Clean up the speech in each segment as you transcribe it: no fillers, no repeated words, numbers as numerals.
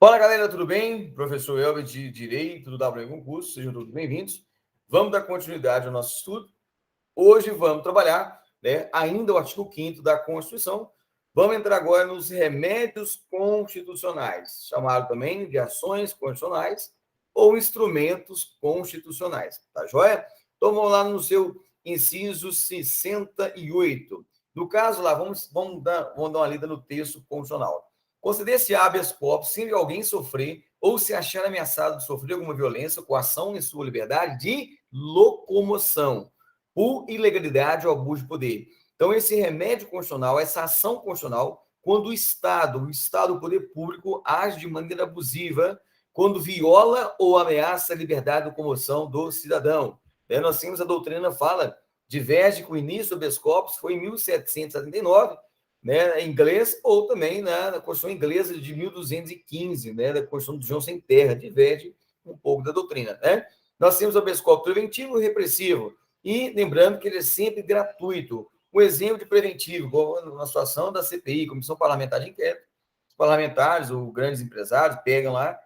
Fala, galera, tudo bem? Professor Elber de Direito do WM Concurso, sejam todos bem-vindos. Vamos dar continuidade ao nosso estudo. Hoje vamos trabalhar, ainda o artigo 5º da Constituição. Vamos entrar agora nos remédios constitucionais, chamado também de ações constitucionais ou instrumentos constitucionais, tá joia? Então, vamos lá no seu inciso 68. No caso lá, vamos dar uma lida no texto constitucional. Conceder-se habeas corpus sem alguém sofrer ou se achar ameaçado de sofrer alguma violência, coação em sua liberdade de locomoção, por ilegalidade ou abuso de poder. Então, esse remédio constitucional, essa ação constitucional, quando o Estado, o poder público, age de maneira abusiva, quando viola ou ameaça a liberdade de locomoção do cidadão. Nós temos a doutrina fala, diverge que o início do habeas corpus foi em 1779, em inglês, ou também na Constituição inglesa de 1215, da Constituição de João Sem Terra, diverge um pouco da doutrina. Nós temos o habeas corpus preventivo e repressivo, e lembrando que ele é sempre gratuito. Um exemplo de preventivo, igual na situação da CPI, Comissão Parlamentar de Inquérito, os parlamentares ou grandes empresários pegam lá,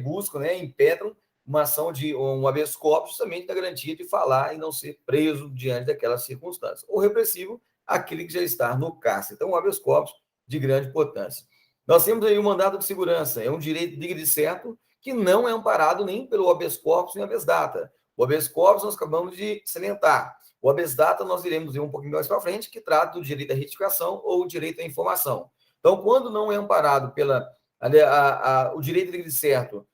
buscam, impetram uma ação de um habeas corpus justamente da garantia de falar e não ser preso diante daquelas circunstâncias. O repressivo, aquele que já está no cárcere. Então, o habeas corpus de grande importância. Nós temos aí o mandado de segurança, é um direito digno e certo que não é amparado nem pelo habeas corpus nem habeas data. O habeas corpus nós acabamos de salientar. O habeas data nós iremos ver um pouquinho mais para frente, que trata do direito à retificação ou o direito à informação. Então, quando não é amparado o direito digno e certo,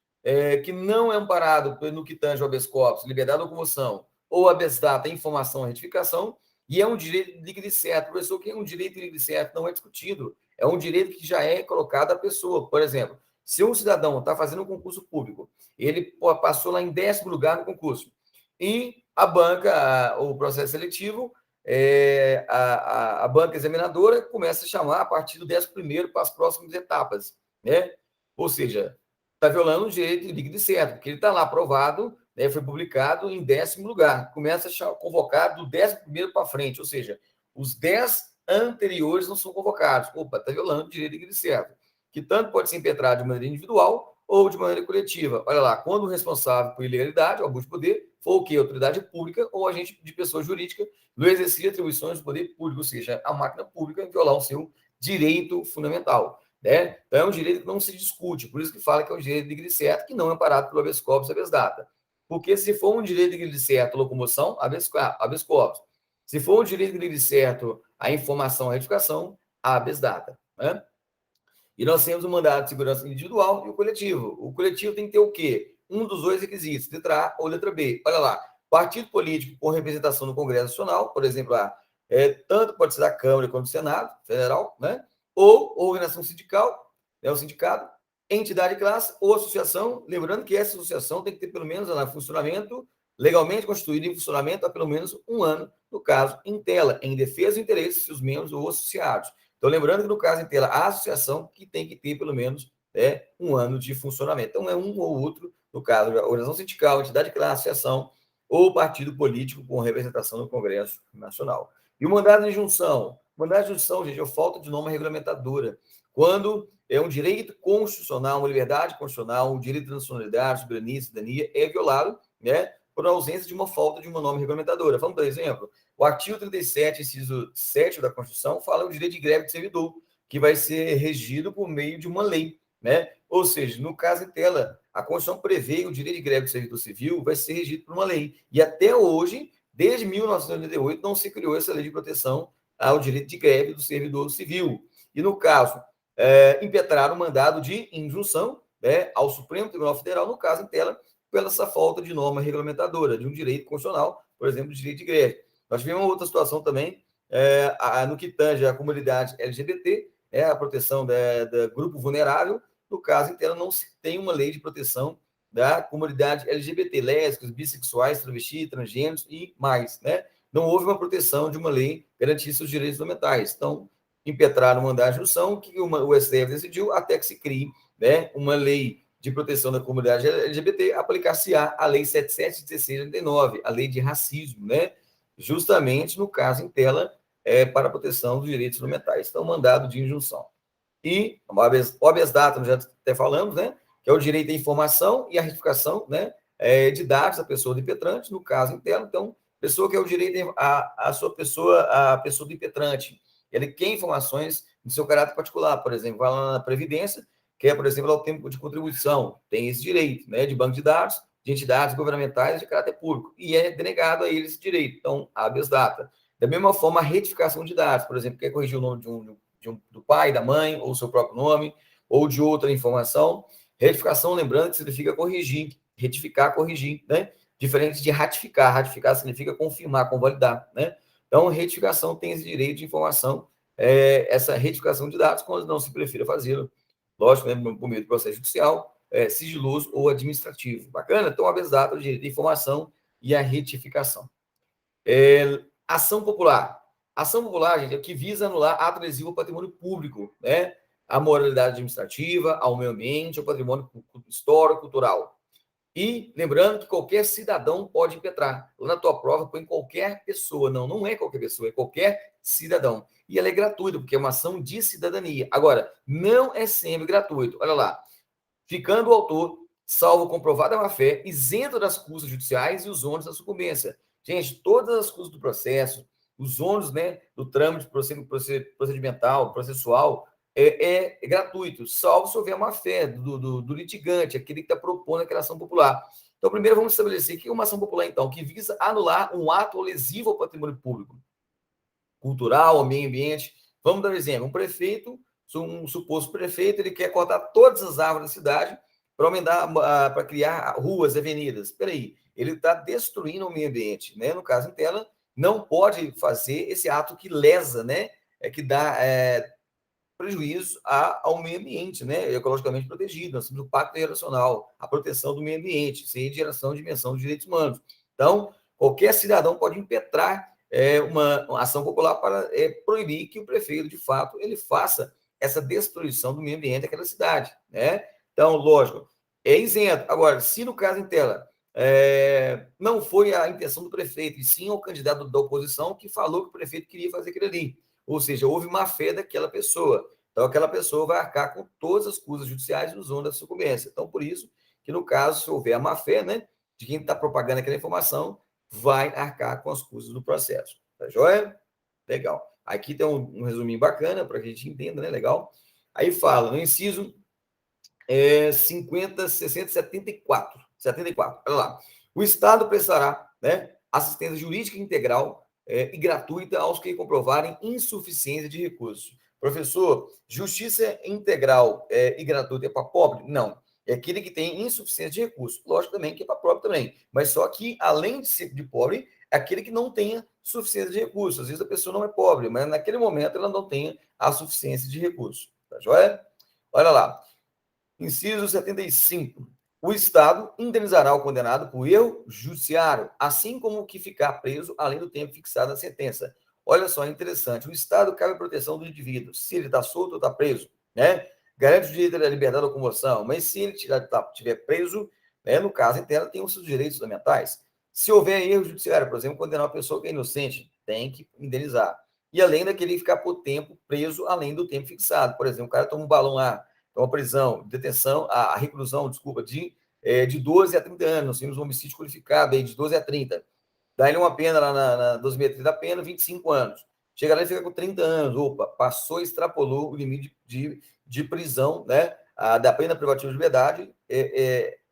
que não é amparado no que tange ao habeas corpus, liberdade de locomoção, ou habeas data, informação e retificação, e é um direito digno e certo. Professor, que é um direito digno e certo não é discutido. É um direito que já é colocado à pessoa. Por exemplo, se um cidadão está fazendo um concurso público, ele passou lá em 10º lugar no concurso, e a banca, o processo seletivo, a banca examinadora começa a chamar a partir do 11º para as próximas etapas, Ou seja, está violando o direito digno e certo, porque ele está lá aprovado, foi publicado em 10º lugar. Começa a convocar do 11º para frente, ou seja, os 10 anteriores não são convocados. Opa, está violando o direito digno e certo, que tanto pode ser impetrado de maneira individual ou de maneira coletiva. Olha lá, quando o responsável por ilegalidade ou abuso de poder for o quê? Autoridade pública ou agente de pessoa jurídica no exercício de atribuições do poder público, ou seja, a máquina pública violar o seu direito fundamental. Então, é um direito que não se discute, por isso que fala que é um direito digno e certo, que não é amparado pelo habeas corpus e habeas data. Porque se for um direito digno e certo a locomoção, habeas corpus. Se for um direito digno e certo a informação, a retificação, habeas data. E nós temos o mandado de segurança individual e o coletivo. O coletivo tem que ter o quê? Um dos dois requisitos, letra A ou letra B. Olha lá, partido político com representação no Congresso Nacional, por exemplo, tanto pode ser da Câmara quanto do Senado Federal, ou organização sindical, o sindicato, entidade de classe ou associação, lembrando que essa associação tem que ter pelo menos funcionamento, legalmente constituído em funcionamento há pelo menos um ano, no caso, em tela, em defesa do interesse de seus membros ou associados. Então, lembrando que no caso em tela, a associação que tem que ter pelo menos um ano de funcionamento. Então, é um ou outro, no caso, a organização sindical, entidade de classe, associação ou partido político com representação no Congresso Nacional. E o mandado de injunção? O mandado de injunção, gente, é falta de norma regulamentadora. Quando é um direito constitucional, uma liberdade constitucional, um direito de nacionalidade, soberania, cidadania, é violado, por ausência de uma falta de uma norma regulamentadora. Vamos dar um exemplo? O artigo 37, inciso 7 da Constituição, fala do direito de greve do servidor, que vai ser regido por meio de uma lei, Ou seja, no caso em tela, a Constituição prevê que o direito de greve do servidor civil vai ser regido por uma lei. E até hoje, desde 1988, não se criou essa lei de proteção ao direito de greve do servidor civil. E no caso, impetraram o mandado de injunção ao Supremo Tribunal Federal, no caso em tela, pela essa falta de norma regulamentadora, de um direito constitucional, por exemplo, de direito de greve. Nós tivemos uma outra situação também, no que tange a comunidade LGBT, a proteção do grupo vulnerável, no caso inteiro não se tem uma lei de proteção da comunidade LGBT, lésbicos, bissexuais, travestis, transgêneros e mais, Não houve uma proteção de uma lei que garantisse os direitos fundamentais. Então, impetraram o mandado de injunção, que o STF decidiu, até que se crie uma lei de proteção da comunidade LGBT, aplicar-se-á a Lei 771689, a lei de racismo, justamente no caso em tela, para a proteção dos direitos fundamentais. Então, mandado de injunção. E o habeas data, nós já até falamos, né? Que é o direito à informação e à retificação, né? De dados da pessoa do impetrante, no caso interno. Então, pessoa que é o direito a sua pessoa, a pessoa do impetrante, ele quer informações no seu caráter particular, por exemplo, vai lá na Previdência, quer, por exemplo, o tempo de contribuição, tem esse direito, né? De banco de dados, de entidades governamentais de caráter público, e é denegado a eles esse direito. Então, habeas data. Da mesma forma, a retificação de dados, por exemplo, quer corrigir o nome do pai, da mãe, ou o seu próprio nome, ou de outra informação. Retificação, lembrando que significa corrigir, retificar, corrigir, né? Diferente de ratificar. Ratificar significa confirmar, convalidar, né? Então, retificação tem esse direito de informação, essa retificação de dados, quando não se prefira fazê-lo, lógico, né, por meio do processo judicial, sigiloso ou administrativo. Bacana? Então, habeas data, o direito de informação e a retificação. Ação popular. Ação popular, gente, é o que visa anular ato lesivo ao patrimônio público, né? A moralidade administrativa, ao meio ambiente, ao patrimônio histórico, cultural. E lembrando que qualquer cidadão pode impetrar. Lá na tua prova põe qualquer pessoa. Não, não é qualquer pessoa, é qualquer cidadão. E ela é gratuita, porque é uma ação de cidadania. Agora, não é sempre gratuito. Olha lá. Ficando o autor, salvo comprovada má-fé, isento das custas judiciais e os ônus da sucumbência. Gente, todas as custas do processo, os ônus, né, do trâmite procedimental, processual, é gratuito, salvo se houver má-fé do litigante, aquele que está propondo aquela ação popular. Então, primeiro vamos estabelecer que é uma ação popular, então, que visa anular um ato lesivo ao patrimônio público, cultural, ao meio ambiente. Vamos dar um exemplo. Um prefeito, um suposto prefeito, ele quer cortar todas as árvores da cidade para criar ruas, avenidas. Espera aí, ele está destruindo o meio ambiente, né? No caso, em tela, não pode fazer esse ato que lesa, né? Que dá prejuízo ao meio ambiente, né? Ecologicamente protegido. Nós temos o Pacto Internacional, a proteção do meio ambiente, sem geração de dimensão de direitos humanos. Então, qualquer cidadão pode impetrar uma ação popular para proibir que o prefeito, de fato, ele faça essa destruição do meio ambiente daquela cidade, né? Então, lógico, é isento. Agora, se no caso em tela não foi a intenção do prefeito, e sim o candidato da oposição que falou que o prefeito queria fazer aquilo ali, ou seja, houve má-fé daquela pessoa. Então, aquela pessoa vai arcar com todas as custas judiciais e os ônus da sucumbência. Então, por isso que, no caso, se houver a má-fé, né, de quem está propagando aquela informação, vai arcar com as custas do processo. Tá joia? Legal. Aqui tem um resuminho bacana para que a gente entenda, né? Legal. Aí fala, no inciso 50, 60, 74. 74. Olha lá. O Estado prestará, né, assistência jurídica integral e gratuita aos que comprovarem insuficiência de recursos. Professor, justiça integral e gratuita é para pobre? Não. É aquele que tem insuficiência de recursos. Lógico também que é para pobre também. Mas só que, além de ser de pobre, é aquele que não tenha suficiência de recursos. Às vezes a pessoa não é pobre, mas naquele momento ela não tenha a suficiência de recursos. Tá joia? Olha lá. Inciso 75. O Estado indenizará o condenado por erro judiciário, assim como o que ficar preso além do tempo fixado na sentença. Olha só, interessante. O Estado cabe a proteção do indivíduo, se ele está solto ou está preso, né? Garante o direito à liberdade da locomoção, mas se ele estiver preso, né, no caso interno, tem os seus direitos fundamentais. Se houver erro judiciário, por exemplo, condenar uma pessoa que é inocente, tem que indenizar. E além daquele ficar por tempo preso além do tempo fixado. Por exemplo, o cara toma um balão lá, então, a prisão, detenção, a reclusão, desculpa, de 12 a 30 anos. Nós temos um homicídio qualificado aí de 12 a 30. Dá-lhe uma pena lá na 2030 da pena, 25 anos. Chega lá e fica com 30 anos. Opa, passou, extrapolou o limite de prisão, né? Da pena privativa de liberdade,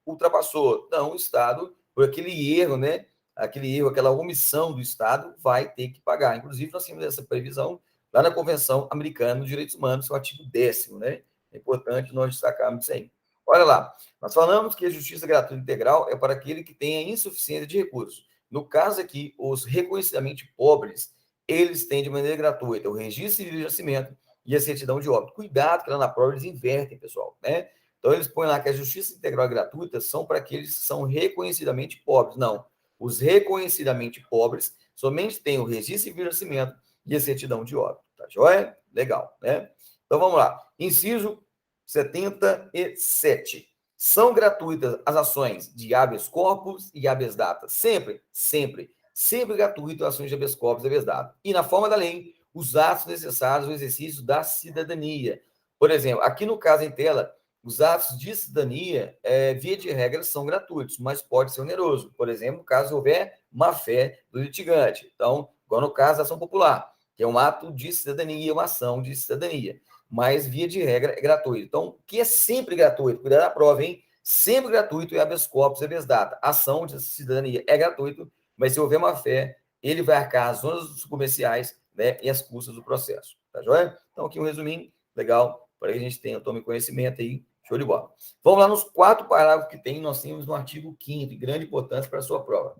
ultrapassou. Então, o Estado, por aquele erro, né? Aquele erro, aquela omissão do Estado, vai ter que pagar. Inclusive, nós temos essa previsão lá na Convenção Americana dos Direitos Humanos, que é o artigo 10º, né? É importante nós destacarmos isso aí. Olha lá, nós falamos que a justiça gratuita integral é para aquele que tenha insuficiência de recursos. No caso aqui, os reconhecidamente pobres, eles têm de maneira gratuita o registro civil de nascimento e a certidão de óbito. Cuidado, que lá na prova eles invertem, pessoal, né? Então, eles põem lá que a justiça integral e gratuita são para aqueles que são reconhecidamente pobres. Não. Os reconhecidamente pobres somente têm o registro civil de nascimento e a certidão de óbito. Tá joia? Legal, né? Então, vamos lá. Inciso 77. São gratuitas as ações de habeas corpus e habeas data. Sempre, sempre, sempre gratuito as ações de habeas corpus e habeas data. E na forma da lei, os atos necessários ao exercício da cidadania. Por exemplo, aqui no caso em tela, os atos de cidadania, via de regra, são gratuitos, mas pode ser oneroso. Por exemplo, caso houver má-fé do litigante. Então, igual no caso da ação popular, que é um ato de cidadania, uma ação de cidadania. Mas, via de regra, é gratuito. Então, o que é sempre gratuito? Cuidado da prova, hein? Sempre gratuito é habeas corpus e habeas data. Ação de cidadania é gratuito, mas se houver má-fé, ele vai arcar as zonas comerciais, né, e as custas do processo. Tá joia? Então, aqui um resuminho legal para que a gente tenha, tome conhecimento aí. Show de bola. Vamos lá nos 4 parágrafos que tem, nós temos no artigo 5º, de grande importância para a sua prova.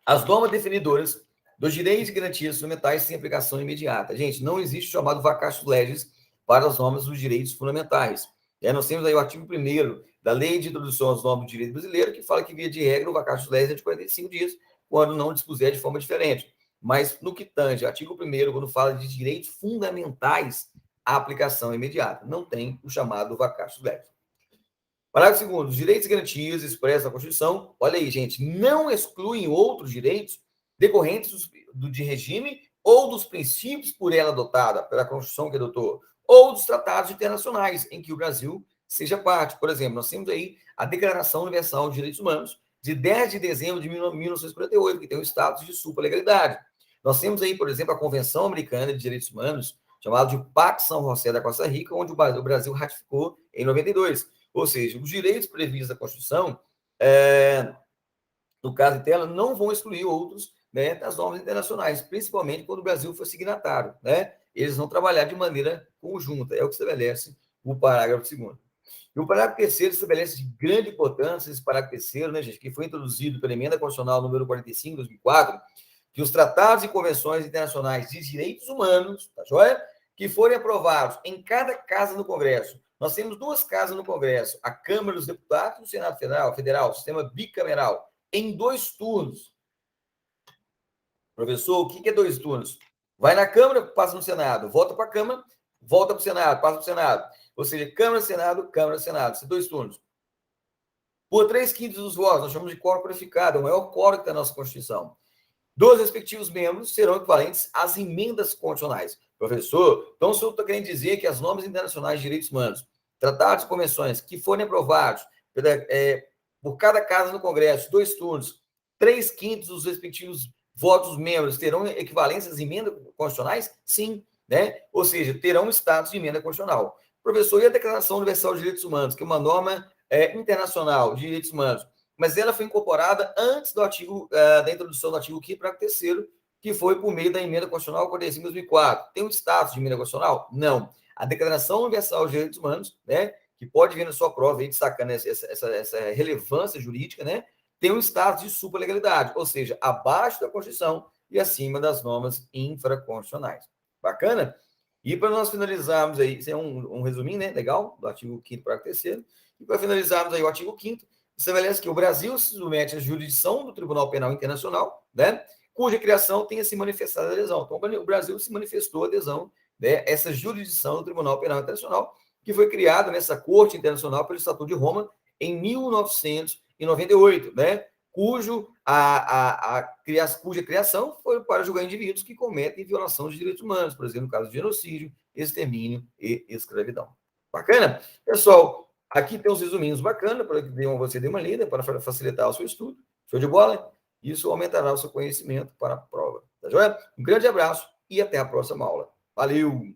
As normas definidoras dos direitos e garantias fundamentais têm aplicação imediata. Gente, não existe o chamado vacatio legis para as normas dos direitos fundamentais. Nós temos aí o artigo 1º da Lei de Introdução às Normas do Direito Brasileiro, que fala que, via de regra, o vacatio legis é de 45 dias, quando não dispuser de forma diferente. Mas, no que tange, artigo 1º, quando fala de direitos fundamentais, a aplicação imediata. Não tem o chamado vacatio legis. Parágrafo 2º. Os direitos e garantias expressos na Constituição, olha aí, gente, não excluem outros direitos decorrentes de regime ou dos princípios por ela adotada, pela Constituição que adotou, ou dos tratados internacionais em que o Brasil seja parte. Por exemplo, nós temos aí a Declaração Universal dos Direitos Humanos, de 10 de dezembro de 1948, que tem o status de supralegalidade. Nós temos aí, por exemplo, a Convenção Americana de Direitos Humanos, chamada de Pacto São José da Costa Rica, onde o Brasil ratificou em 92. Ou seja, os direitos previstos na Constituição, no caso de tela, não vão excluir outros, né, das normas internacionais, principalmente quando o Brasil for signatário, né? Eles vão trabalhar de maneira conjunta, é o que estabelece o parágrafo 2º. E o parágrafo 3º estabelece de grande importância, esse parágrafo 3º, né, gente, que foi introduzido pela Emenda Constitucional número 45, 2004, que os tratados e convenções internacionais de direitos humanos, tá joia? Que forem aprovados em cada casa no Congresso. Nós temos 2 casas no Congresso, a Câmara dos Deputados e o Senado Federal, sistema bicameral, em 2 turnos. Professor, o que é 2 turnos? Vai na Câmara, passa no Senado, volta para a Câmara, volta para o Senado, passa para o Senado. Ou seja, Câmara, Senado, são 2 turnos. Por 3/5 dos votos, nós chamamos de quórum qualificado, é o maior quórum que tem na nossa Constituição. Dos respectivos membros serão equivalentes às emendas constitucionais. Professor, então o senhor está querendo dizer que as normas internacionais de direitos humanos, tratados e convenções que forem aprovados por cada casa no Congresso, 2 turnos, 3/5 dos respectivos votos dos membros terão equivalência às emendas constitucionais? Sim, né? Ou seja, terão status de emenda constitucional. Professor, e a Declaração Universal de Direitos Humanos, que é uma norma internacional de direitos humanos, mas ela foi incorporada antes do artigo, da introdução do artigo 5º, parágrafo 3º, que foi por meio da Emenda Constitucional 45 de 2004. Tem um status de emenda constitucional? Não. A Declaração Universal de Direitos Humanos, né, que pode vir na sua prova aí destacando essa relevância jurídica, né, tem um status de supralegalidade, ou seja, abaixo da Constituição e acima das normas infraconstitucionais. Bacana? E para nós finalizarmos aí, isso é um resuminho, né, legal, do artigo 5º, parágrafo 3º, e para finalizarmos aí o artigo 5º, estabelece que o Brasil se submete à jurisdição do Tribunal Penal Internacional, né, cuja criação tenha se manifestado a adesão. Então, o Brasil se manifestou a adesão, né, essa jurisdição do Tribunal Penal Internacional, que foi criada nessa Corte Internacional pelo Estatuto de Roma em 1998, né, cuja criação foi para julgar indivíduos que cometem violação dos direitos humanos, por exemplo, no caso de genocídio, extermínio e escravidão. Bacana? Pessoal, aqui tem uns resuminhos bacanas para que você dê uma lida, para facilitar o seu estudo. Show de bola? Isso aumentará o seu conhecimento para a prova. Tá joia? Um grande abraço e até a próxima aula. Valeu!